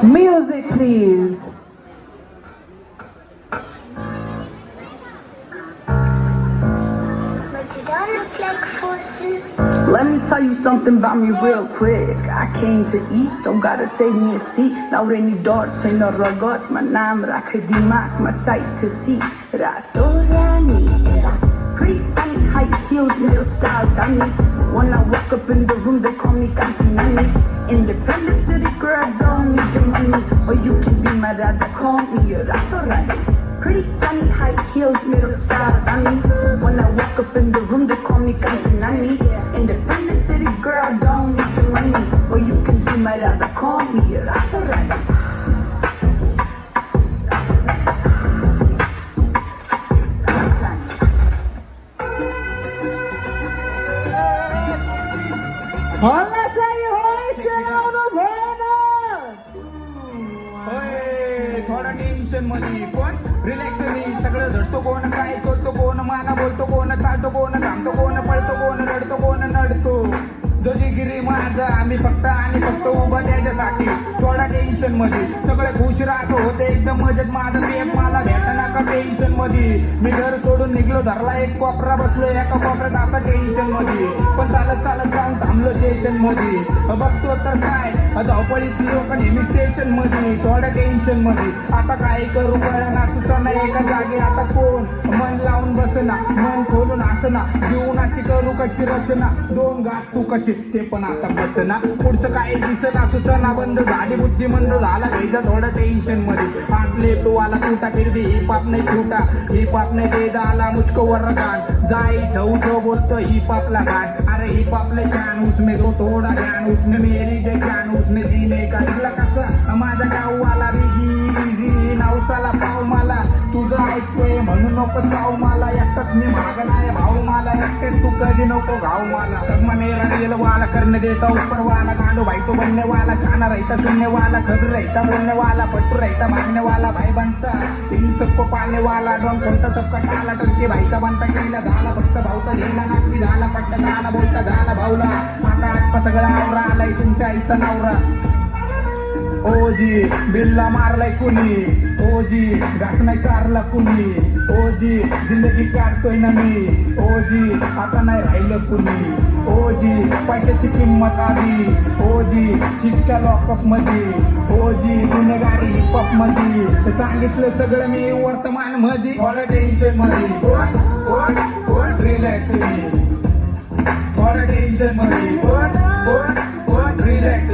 Music, please. Let me tell you something about me real quick. I came to eat, don't gotta save me a seat. Laureni dots in the ragot, my name Rakadimak, my sight to see. Ratorani, pretty sunny, high heels, middle style dummy. When I walk up in the room, they call me Kanti Nani. Independent city girl, don't need your money. Or you can be my dad, call me a Ratorani. Pretty sunny, high heels, middle style dummy. When I walk up in the room, they call me Kanti Nani. Independent city girl, don't need your money. Or you can be my dad, call me a Ratorani. Unless you hoist out of थोडा tension मध्ये पण relax नाही सगळं झडतो कोण काय करतो कोण माना बोलतो कोण चालतो कोण थांबतो कोण पळतो कोण रडतो कोण नडतो जोजीगिरी माझा आम्ही फक्त आणि फक्त उभा त्याच्यासाठी थोडा टेन्शन मध्ये सगळे खुश राहतो होते एकदम मजेत माझं प्रेम मला भेटना का टेन्शन मध्ये मी घर सोडून निघलो धरला एक कोपरा बसलो एका कोपऱ्यात आता टेन्शन मध्ये पण चालत चालत जाऊन थांबलो स्टेशन मध्ये बघतो तर काय धावपळीत लोक नेहमी स्टेशन मध्ये थोड्या टेन्शन मध्ये आता काय करू कळना सुचना एका जागी आता कोण मन लावून बसना मन खोलून असना जीवनाची करू कशी रचना दोन घास सुखाची ते पण आता बचना पुढचं काय दिसना सुचना बंद झाली बुद्धिमंद झाला घ्यायचा थोडं टेन्शन मध्ये आपले तो आला टूटा फिरवी ही पाप नाही छूटा ही पाप नाही वेद आला मुझको वर गान जाई जाऊ जो बोलतो ही पापला गान अरे ही पापले जान उसमें तो थोड़ा ज्ञान उसने मेरी जे ज्ञान उसने जीने का दिला कसं माझा गाव वाला बिगी नवसाला पाव मला तुझं ऐकतोय म्हणून नको जाऊ मला एकटाच मी माग नाही भाऊ मला एकटे तू कधी नको घाव मला मेरा दिल वाला करने देता ऊपर वाला गांडो भाई तो बनने वाला खाना रहता सुनने वाला खबर रहता बोलने वाला पट्टू रहता मांगने वाला भाई बनता इन सबको पालने वाला डॉन कोणता सबका टाला टक्के भाईचा बनता केला झाला फक्त भाऊचा गेला नाकी झाला पट्ट झाला बोलता झाला भाऊला आता आत्मा सगळा आवरा आलाय तुमच्या आईचा नवरा ओजी बिल्ला मारलाय कुणी ओजी घास नाही चारला कुणी ओजी जिंदगी काढतोय ना मी ओजी आता नाही राहिलं कुणी ओजी पैशाची किंमत आली ओजी शिक्षा लॉकअप मध्ये ओजी गुन्हेगारी हिपहॉप मध्ये सांगितलं सगळं मी वर्तमान मध्ये थोडं टेन्शन मध्ये रिलॅक्स थोडं टेन्शन मध्ये रिलॅक्स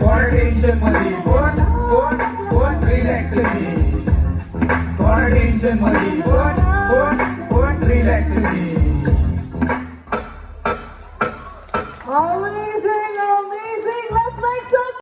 थोडं टेन्शन मध्ये रिलॅक्स थोडं टेन्शन मध्ये रिलॅक्स